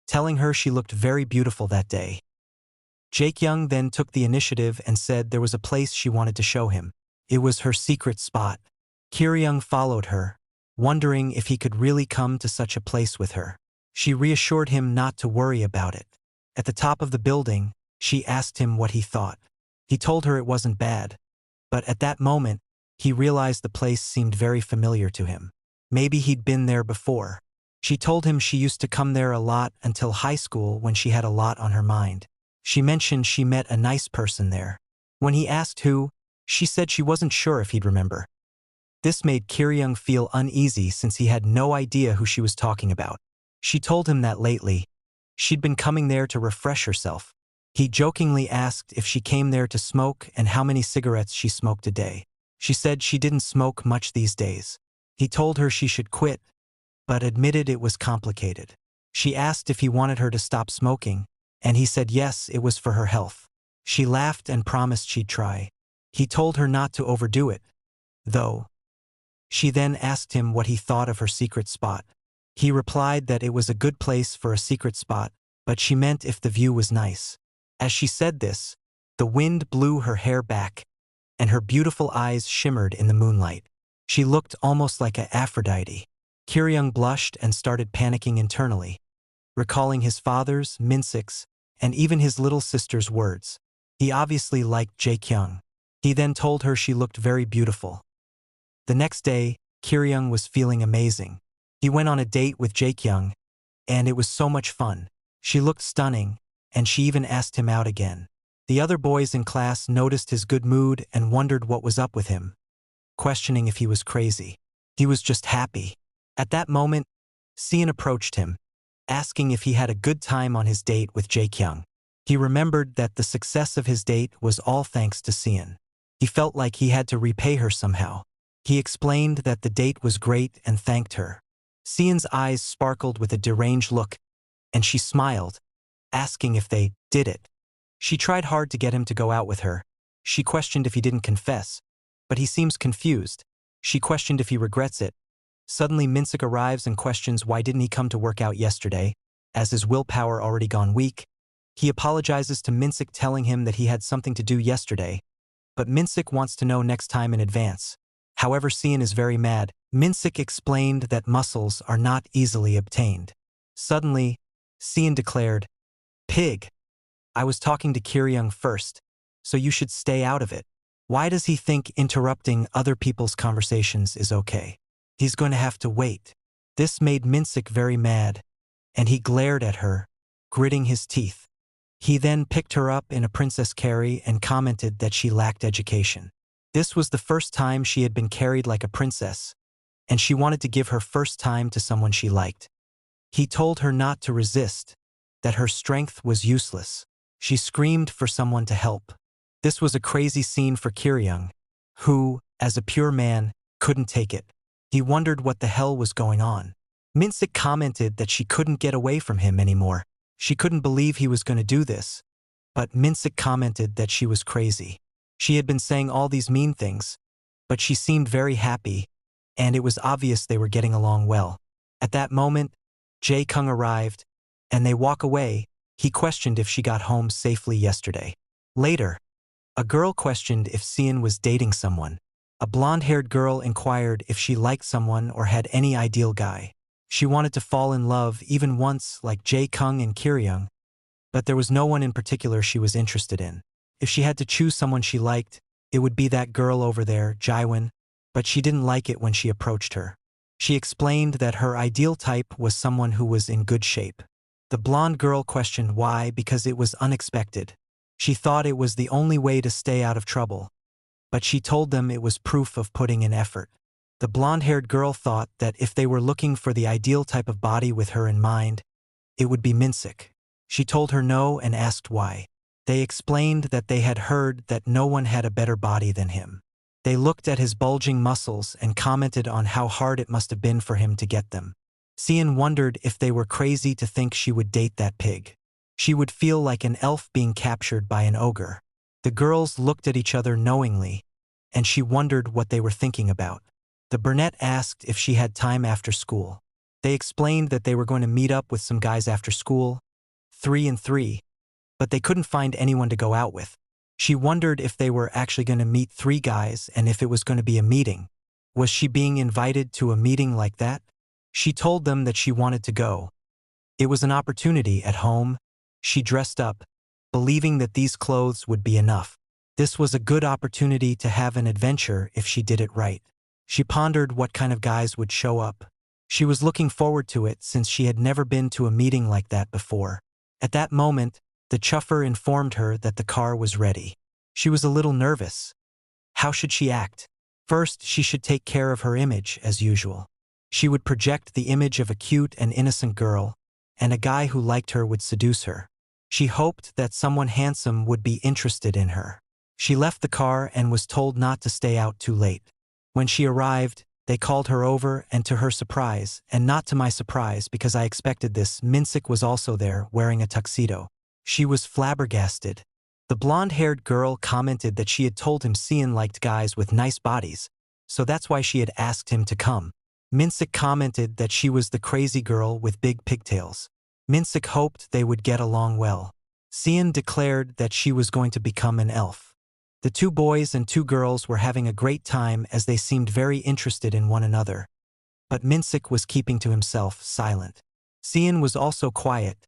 telling her she looked very beautiful that day. Jaekyung then took the initiative and said there was a place she wanted to show him. It was her secret spot. Kyung followed her, wondering if he could really come to such a place with her. She reassured him not to worry about it. At the top of the building, she asked him what he thought. He told her it wasn't bad, but at that moment, he realized the place seemed very familiar to him. Maybe he'd been there before. She told him she used to come there a lot until high school when she had a lot on her mind. She mentioned she met a nice person there. When he asked who, she said she wasn't sure if he'd remember. This made Kyung feel uneasy since he had no idea who she was talking about. She told him that lately, she'd been coming there to refresh herself. He jokingly asked if she came there to smoke and how many cigarettes she smoked a day. She said she didn't smoke much these days. He told her she should quit, but admitted it was complicated. She asked if he wanted her to stop smoking, and he said yes, it was for her health. She laughed and promised she'd try. He told her not to overdo it, though. She then asked him what he thought of her secret spot. He replied that it was a good place for a secret spot, but she meant if the view was nice. As she said this, the wind blew her hair back, and her beautiful eyes shimmered in the moonlight. She looked almost like an Aphrodite. Kiryung blushed and started panicking internally, recalling his father's, Minsik's, and even his little sister's words. He obviously liked Jae-kyung. He then told her she looked very beautiful. The next day, Kiryung was feeling amazing. He went on a date with Jae-kyung, and it was so much fun. She looked stunning, and she even asked him out again. The other boys in class noticed his good mood and wondered what was up with him, questioning if he was crazy. He was just happy. At that moment, Cen approached him, asking if he had a good time on his date with Jae-kyung. He remembered that the success of his date was all thanks to Cen. He felt like he had to repay her somehow. He explained that the date was great and thanked her. Cen's eyes sparkled with a deranged look, and she smiled, asking if they did it. She tried hard to get him to go out with her. She questioned if he didn't confess, but he seems confused. She questioned if he regrets it. Suddenly Minsik arrives and questions why didn't he come to work out yesterday, as his willpower already gone weak. He apologizes to Minsik, telling him that he had something to do yesterday, but Minsik wants to know next time in advance. However, Cen is very mad. Minsik explained that muscles are not easily obtained. Suddenly, Cen declared, "Pig, I was talking to Kiryung first, so you should stay out of it. Why does he think interrupting other people's conversations is okay? He's going to have to wait." This made Minsik very mad, and he glared at her, gritting his teeth. He then picked her up in a princess carry and commented that she lacked education. This was the first time she had been carried like a princess, and she wanted to give her first time to someone she liked. He told her not to resist, that her strength was useless. She screamed for someone to help. This was a crazy scene for Kiryung, who, as a pure man, couldn't take it. He wondered what the hell was going on. Minsik commented that she couldn't get away from him anymore. She couldn't believe he was going to do this, but Minsik commented that she was crazy. She had been saying all these mean things, but she seemed very happy, and it was obvious they were getting along well. At that moment, Jae-kyung arrived, and they walk away. He questioned if she got home safely yesterday. Later, a girl questioned if Cen was dating someone. A blonde-haired girl inquired if she liked someone or had any ideal guy. She wanted to fall in love even once like Jae-kyung and Kiryung, but there was no one in particular she was interested in. If she had to choose someone she liked, it would be that girl over there, Jiwon, but she didn't like it when she approached her. She explained that her ideal type was someone who was in good shape. The blonde girl questioned why, because it was unexpected. She thought it was the only way to stay out of trouble, but she told them it was proof of putting in effort. The blonde-haired girl thought that if they were looking for the ideal type of body with her in mind, it would be Minsik. She told her no and asked why. They explained that they had heard that no one had a better body than him. They looked at his bulging muscles and commented on how hard it must have been for him to get them. Cen wondered if they were crazy to think she would date that pig. She would feel like an elf being captured by an ogre. The girls looked at each other knowingly, and she wondered what they were thinking about. The brunette asked if she had time after school. They explained that they were going to meet up with some guys after school, 3 and 3, but they couldn't find anyone to go out with. She wondered if they were actually going to meet 3 guys and if it was going to be a meeting. Was she being invited to a meeting like that? She told them that she wanted to go. It was an opportunity at home. She dressed up, believing that these clothes would be enough. This was a good opportunity to have an adventure if she did it right. She pondered what kind of guys would show up. She was looking forward to it since she had never been to a meeting like that before. At that moment, the chauffeur informed her that the car was ready. She was a little nervous. How should she act? First, she should take care of her image as usual. She would project the image of a cute and innocent girl, and a guy who liked her would seduce her. She hoped that someone handsome would be interested in her. She left the car and was told not to stay out too late. When she arrived, they called her over, and to her surprise, and not to my surprise because I expected this, Minsik was also there, wearing a tuxedo. She was flabbergasted. The blonde-haired girl commented that she had told him Cen liked guys with nice bodies, so that's why she had asked him to come. Minsik commented that she was the crazy girl with big pigtails. Minsik hoped they would get along well. Cen declared that she was going to become an elf. The two boys and two girls were having a great time as they seemed very interested in one another. But Minsik was keeping to himself, silent. Cen was also quiet,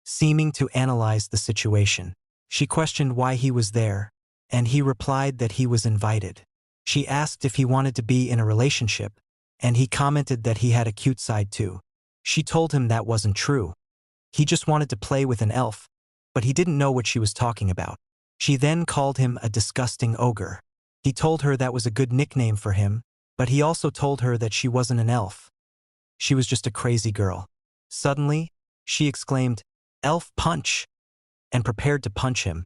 seeming to analyze the situation. She questioned why he was there, and he replied that he was invited. She asked if he wanted to be in a relationship, and he commented that he had a cute side too. She told him that wasn't true. He just wanted to play with an elf, but he didn't know what she was talking about. She then called him a disgusting ogre. He told her that was a good nickname for him, but he also told her that she wasn't an elf. She was just a crazy girl. Suddenly, she exclaimed, "Elf punch!" and prepared to punch him.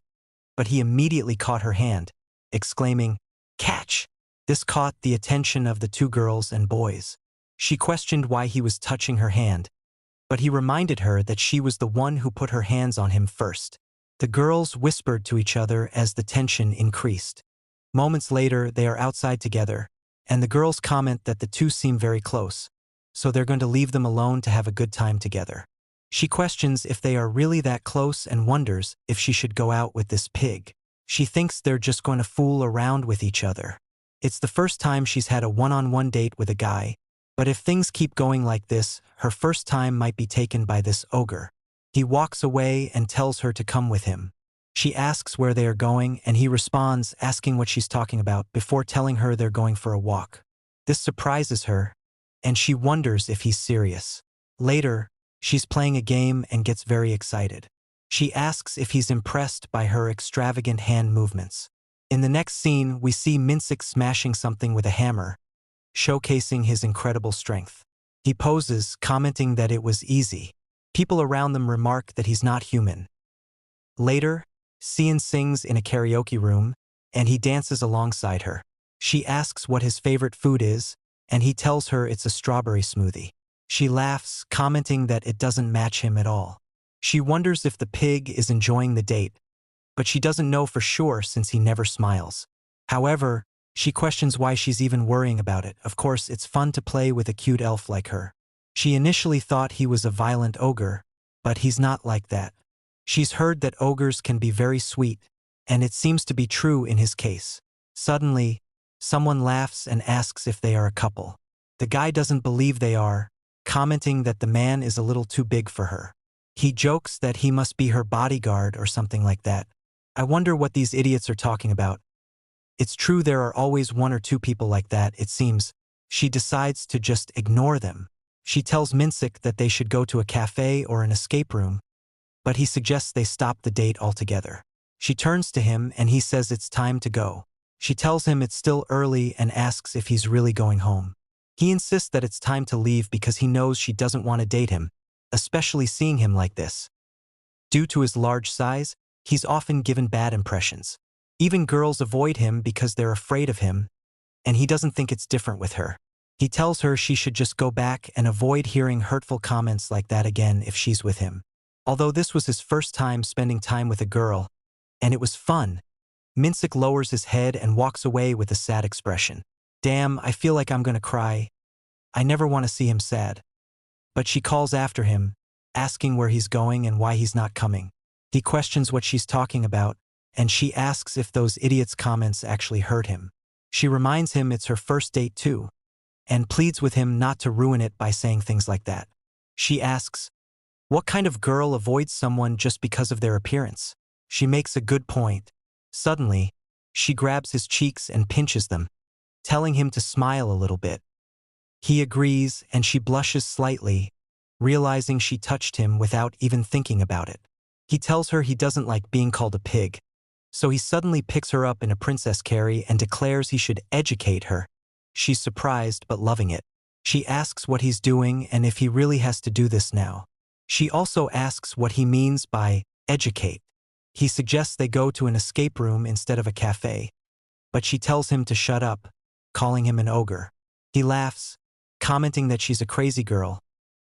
But he immediately caught her hand, exclaiming, "Catch!" This caught the attention of the two girls and boys. She questioned why he was touching her hand, but he reminded her that she was the one who put her hands on him first. The girls whispered to each other as the tension increased. Moments later, they are outside together, and the girls comment that the two seem very close, so they're going to leave them alone to have a good time together. She questions if they are really that close and wonders if she should go out with this pig. She thinks they're just going to fool around with each other. It's the first time she's had a one-on-one date with a guy, but if things keep going like this, her first time might be taken by this ogre. He walks away and tells her to come with him. She asks where they are going, and he responds, asking what she's talking about before telling her they're going for a walk. This surprises her, and she wonders if he's serious. Later, she's playing a game and gets very excited. She asks if he's impressed by her extravagant hand movements. In the next scene, we see Minsik smashing something with a hammer, showcasing his incredible strength. He poses, commenting that it was easy. People around them remark that he's not human. Later, Cen sings in a karaoke room, and he dances alongside her. She asks what his favorite food is, and he tells her it's a strawberry smoothie. She laughs, commenting that it doesn't match him at all. She wonders if the pig is enjoying the date, but she doesn't know for sure since he never smiles. However, she questions why she's even worrying about it. Of course, it's fun to play with a cute elf like her. She initially thought he was a violent ogre, but he's not like that. She's heard that ogres can be very sweet, and it seems to be true in his case. Suddenly, someone laughs and asks if they are a couple. The guy doesn't believe they are, commenting that the man is a little too big for her. He jokes that he must be her bodyguard or something like that. I wonder what these idiots are talking about. It's true there are always one or two people like that, it seems. She decides to just ignore them. She tells Minsik that they should go to a cafe or an escape room, but he suggests they stop the date altogether. She turns to him and he says it's time to go. She tells him it's still early and asks if he's really going home. He insists that it's time to leave because he knows she doesn't want to date him, especially seeing him like this. Due to his large size, he's often given bad impressions. Even girls avoid him because they're afraid of him, and he doesn't think it's different with her. He tells her she should just go back and avoid hearing hurtful comments like that again if she's with him. Although this was his first time spending time with a girl, and it was fun, Minsik lowers his head and walks away with a sad expression. Damn, I feel like I'm gonna cry. I never want to see him sad. But she calls after him, asking where he's going and why he's not coming. He questions what she's talking about, and she asks if those idiots' comments actually hurt him. She reminds him it's her first date too, and pleads with him not to ruin it by saying things like that. She asks, what kind of girl avoids someone just because of their appearance? She makes a good point. Suddenly, she grabs his cheeks and pinches them, telling him to smile a little bit. He agrees, and she blushes slightly, realizing she touched him without even thinking about it. He tells her he doesn't like being called a pig, so he suddenly picks her up in a princess carry and declares he should educate her. She's surprised but loving it. She asks what he's doing and if he really has to do this now. She also asks what he means by educate. He suggests they go to an escape room instead of a cafe, but she tells him to shut up, calling him an ogre. He laughs, commenting that she's a crazy girl.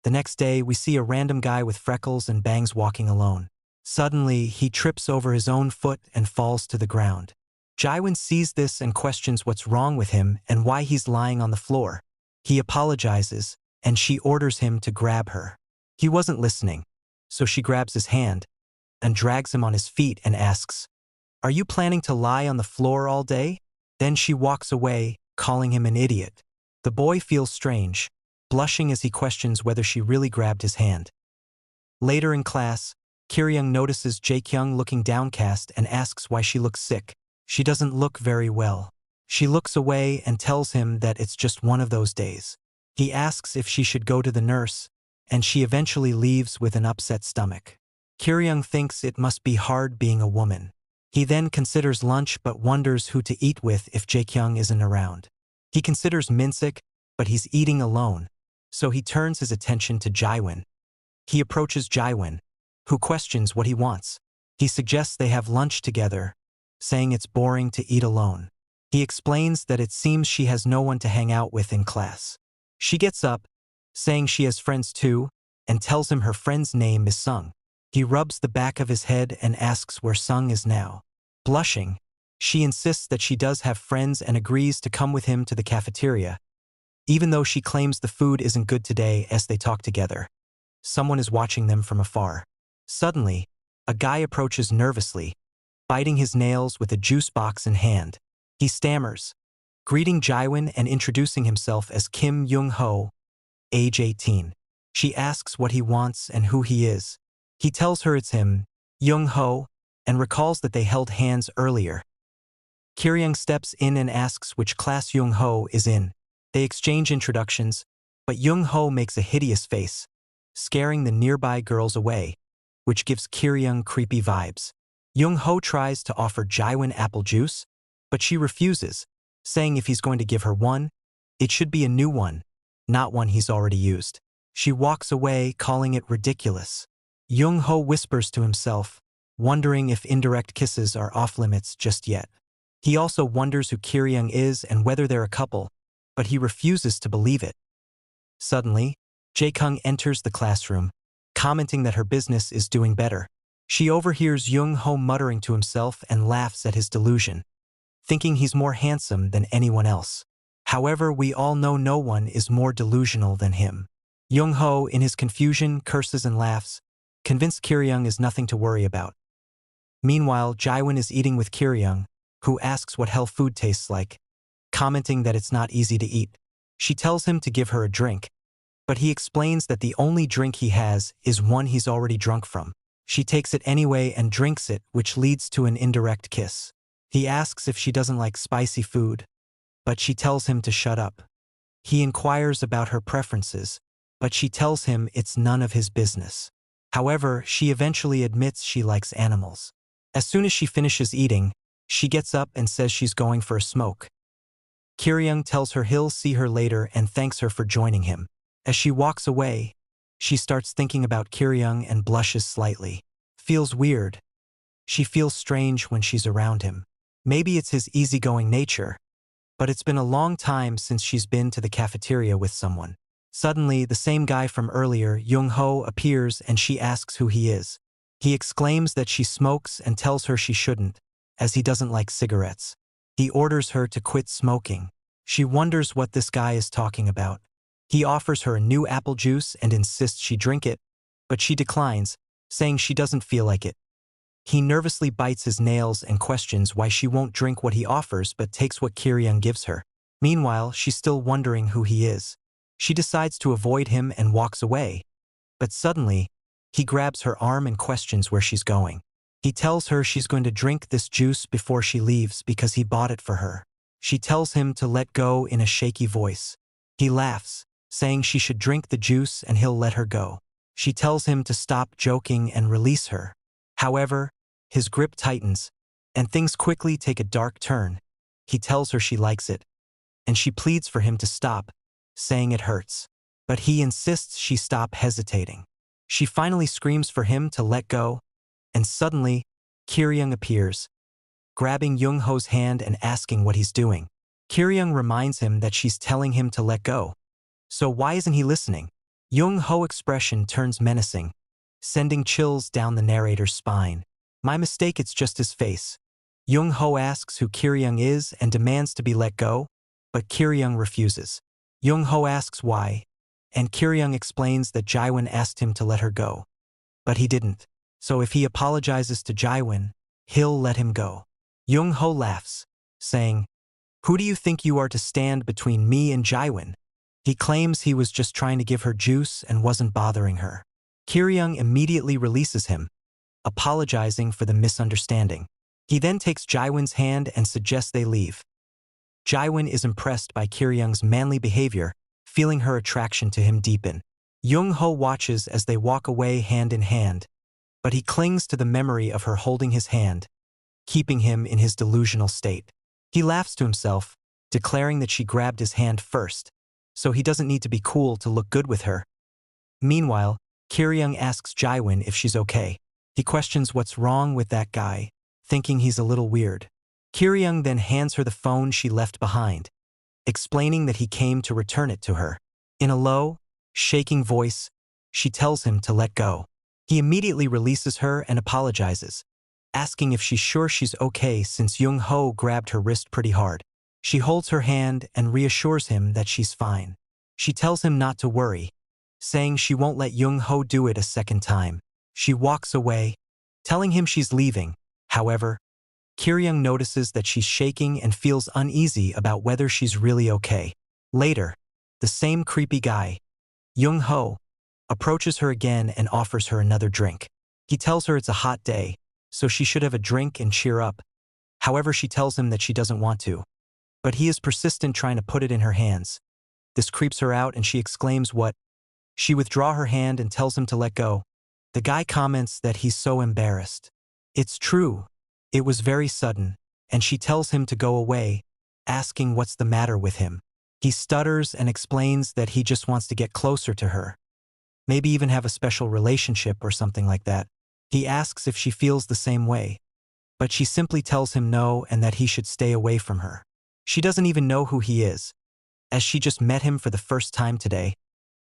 The next day, we see a random guy with freckles and bangs walking alone. Suddenly, he trips over his own foot and falls to the ground. Jiwon sees this and questions what's wrong with him and why he's lying on the floor. He apologizes, and she orders him to grab her. He wasn't listening. so she grabs his hand and drags him on his feet and asks, "Are you planning to lie on the floor all day?" Then she walks away, calling him an idiot. The boy feels strange, blushing as he questions whether she really grabbed his hand. Later in class, Kir-young notices Jae-kyung looking downcast and asks why she looks sick. She doesn't look very well. She looks away and tells him that it's just one of those days. He asks if she should go to the nurse, and she eventually leaves with an upset stomach. Kir-young thinks it must be hard being a woman. He then considers lunch but wonders who to eat with if Jae-kyung isn't around. He considers Minsik, but he's eating alone, so he turns his attention to Jaewon. He approaches Jaewon, who questions what he wants. He suggests they have lunch together, saying it's boring to eat alone. He explains that it seems she has no one to hang out with in class. She gets up, saying she has friends too, and tells him her friend's name is Sung. He rubs the back of his head and asks where Sung is now. Blushing, she insists that she does have friends and agrees to come with him to the cafeteria, even though she claims the food isn't good today. As they talk together, someone is watching them from afar. Suddenly, a guy approaches nervously, biting his nails with a juice box in hand. He stammers, greeting Jaewon and introducing himself as Kim Yungho, age 18. She asks what he wants and who he is. He tells her it's him, Yungho, and recalls that they held hands earlier. Kir-young steps in and asks which class Yungho is in. They exchange introductions, but Yungho makes a hideous face, scaring the nearby girls away, which gives Kir-young creepy vibes. Yungho tries to offer Jaewon apple juice, but she refuses, saying if he's going to give her one, it should be a new one, not one he's already used. She walks away, calling it ridiculous. Yungho whispers to himself, wondering if indirect kisses are off-limits just yet. He also wonders who Kir-young is and whether they're a couple, but he refuses to believe it. Suddenly, Jae-kyung enters the classroom, commenting that her business is doing better. She overhears Yungho muttering to himself and laughs at his delusion, thinking he's more handsome than anyone else. However, we all know no one is more delusional than him. Yungho, in his confusion, curses and laughs, convinced Kir-young is nothing to worry about. Meanwhile, Jaewon is eating with Kir-young, who asks what hell food tastes like, commenting that it's not easy to eat. She tells him to give her a drink, but he explains that the only drink he has is one he's already drunk from. She takes it anyway and drinks it, which leads to an indirect kiss. He asks if she doesn't like spicy food, but she tells him to shut up. He inquires about her preferences, but she tells him it's none of his business. However, she eventually admits she likes animals. As soon as she finishes eating, she gets up and says she's going for a smoke. Kir-young tells her he'll see her later and thanks her for joining him. As she walks away, she starts thinking about Kir-young and blushes slightly. Feels weird. She feels strange when she's around him. Maybe it's his easygoing nature, but it's been a long time since she's been to the cafeteria with someone. Suddenly, the same guy from earlier, Yungho, appears and she asks who he is. He exclaims that she smokes and tells her she shouldn't, as he doesn't like cigarettes. He orders her to quit smoking. She wonders what this guy is talking about. He offers her a new apple juice and insists she drink it, but she declines, saying she doesn't feel like it. He nervously bites his nails and questions why she won't drink what he offers but takes what Kir-young gives her. Meanwhile, she's still wondering who he is. She decides to avoid him and walks away, but suddenly, he grabs her arm and questions where she's going. He tells her she's going to drink this juice before she leaves because he bought it for her. She tells him to let go in a shaky voice. He laughs, saying she should drink the juice and he'll let her go. She tells him to stop joking and release her. However, his grip tightens, and things quickly take a dark turn. He tells her she likes it, and she pleads for him to stop, saying it hurts. But he insists she stop hesitating. She finally screams for him to let go, and suddenly, Kir-young appears, grabbing Yungho's hand and asking what he's doing. Kir-young reminds him that she's telling him to let go. So why isn't he listening? Yungho's expression turns menacing, sending chills down the narrator's spine. My mistake, it's just his face. Yungho asks who Kir-young is and demands to be let go, but Kir-young refuses. Yungho asks why, and Kir-young explains that Jaewon asked him to let her go. But he didn't. So if he apologizes to Jaiwon, he'll let him go. Yungho laughs, saying, "Who do you think you are to stand between me and Jaiwon?" He claims he was just trying to give her juice and wasn't bothering her. Kiryung immediately releases him, apologizing for the misunderstanding. He then takes Jaiwon's hand and suggests they leave. Jaiwon is impressed by Kiryung's manly behavior, feeling her attraction to him deepen. Yungho watches as they walk away hand in hand, but he clings to the memory of her holding his hand, keeping him in his delusional state. He laughs to himself, declaring that she grabbed his hand first, so he doesn't need to be cool to look good with her. Meanwhile, Kiryung asks Jaiwon if she's okay. He questions what's wrong with that guy, thinking he's a little weird. Kiryung then hands her the phone she left behind, explaining that he came to return it to her. In a low, shaking voice, she tells him to let go. He immediately releases her and apologizes, asking if she's sure she's okay since Yungho grabbed her wrist pretty hard. She holds her hand and reassures him that she's fine. She tells him not to worry, saying she won't let Yungho do it a second time. She walks away, telling him she's leaving. However, Kiryung notices that she's shaking and feels uneasy about whether she's really okay. Later, the same creepy guy, Yungho, approaches her again and offers her another drink. He tells her it's a hot day, so she should have a drink and cheer up. However, she tells him that she doesn't want to. But he is persistent trying to put it in her hands. This creeps her out and she exclaims what? She withdraws her hand and tells him to let go. The guy comments that he's so embarrassed. It's true. It was very sudden, and she tells him to go away, asking what's the matter with him. He stutters and explains that he just wants to get closer to her. Maybe even have a special relationship or something like that. He asks if she feels the same way, but she simply tells him no and that he should stay away from her. She doesn't even know who he is, as she just met him for the first time today,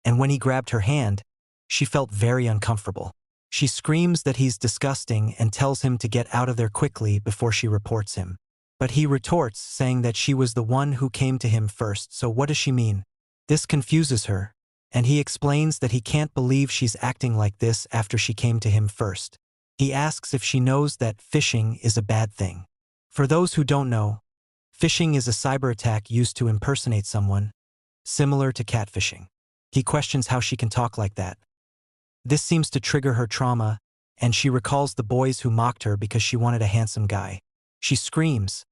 and when he grabbed her hand, she felt very uncomfortable. She screams that he's disgusting and tells him to get out of there quickly before she reports him. But he retorts, saying that she was the one who came to him first, so what does she mean? This confuses her, and he explains that he can't believe she's acting like this after she came to him first. He asks if she knows that phishing is a bad thing. For those who don't know, phishing is a cyber attack used to impersonate someone, similar to catfishing. He questions how she can talk like that. This seems to trigger her trauma, and she recalls the boys who mocked her because she wanted a handsome guy. She screams,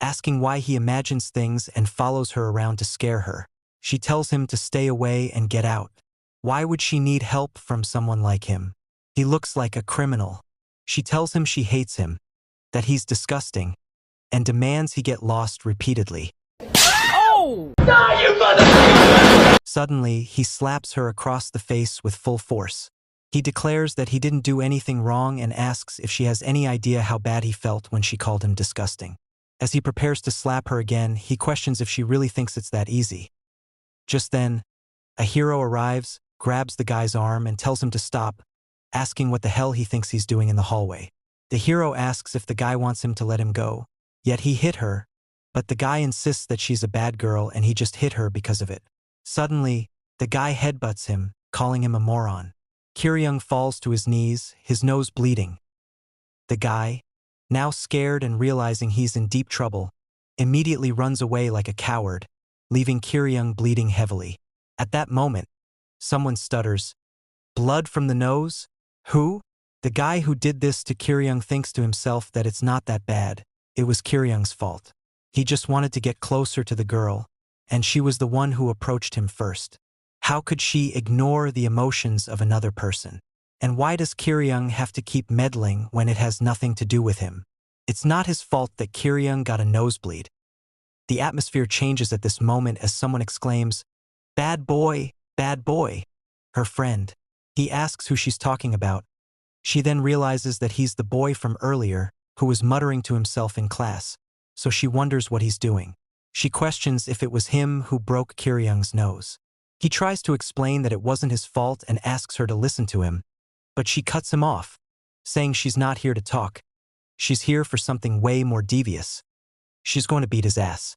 asking why he imagines things and follows her around to scare her. She tells him to stay away and get out. Why would she need help from someone like him? He looks like a criminal. She tells him she hates him, that he's disgusting, and demands he get lost repeatedly. Oh! Die, you mother! Suddenly, he slaps her across the face with full force. He declares that he didn't do anything wrong and asks if she has any idea how bad he felt when she called him disgusting. As he prepares to slap her again, he questions if she really thinks it's that easy. Just then, a hero arrives, grabs the guy's arm and tells him to stop, asking what the hell he thinks he's doing in the hallway. The hero asks if the guy wants him to let him go, yet he hit her, but the guy insists that she's a bad girl and he just hit her because of it. Suddenly, the guy headbutts him, calling him a moron. Kiryung falls to his knees, his nose bleeding. The guy, now scared and realizing he's in deep trouble, immediately runs away like a coward, leaving Kiryung bleeding heavily. At that moment, someone stutters, "Blood from the nose? Who?" The guy who did this to Kiryung thinks to himself that it's not that bad. It was Kiryung's fault. He just wanted to get closer to the girl, and she was the one who approached him first. How could she ignore the emotions of another person? And why does Kiryung have to keep meddling when it has nothing to do with him? It's not his fault that Kiryung got a nosebleed. The atmosphere changes at this moment as someone exclaims, bad boy, her friend." He asks who she's talking about. She then realizes that he's the boy from earlier who was muttering to himself in class, so she wonders what he's doing. She questions if it was him who broke Kiryung's nose. He tries to explain that it wasn't his fault and asks her to listen to him, but she cuts him off, saying she's not here to talk. She's here for something way more devious. She's going to beat his ass.